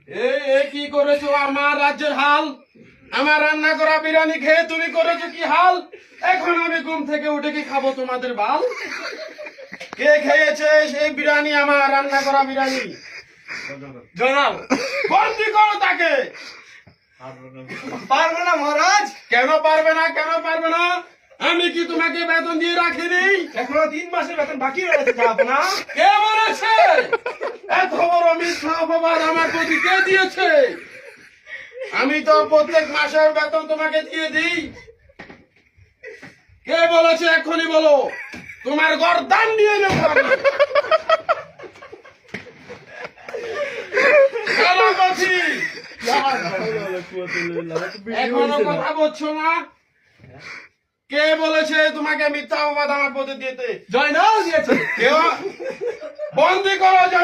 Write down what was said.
কি করেছো আমার রাজ্যের হাল? আমার রান্না করা বিরিয়ানি খেয়ে তুমি করেছো কি হাল? এখন আমি ঘুম থেকে উঠে কি খাবো তোমাদের বাল? কে খেয়েছে সেই বিরিয়ানি, আমার রান্না করা বিরিয়ানি? জনাব, বন্দি করো তাকে। পারবো না মহারাজ। কেন পারবে না, কেন পারবে না? আমি কি তোমাকে বেতন দিয়ে রাখিনি? এখনো 3 মাসের বেতন বাকি রয়েছে জাহাপনা। কে বলেছে? এত বড় মিথ্যা অপবাদ আমার প্রতি কে দিয়েছে? আমি তো প্রত্যেক মাসের বেতন তোমাকে দিয়ে দিই। কে বলেছে এখনই বলো, তোমার গর্দান নিয়ে নেব আমি। চলো বলছি। এখনো কথা বলছো না? কে বলেছে তোমাকে মিথ্যা অপবাদ আমার প্রতি দিতে? জয়নাল দিয়েছে। কেউ বন্দি করো।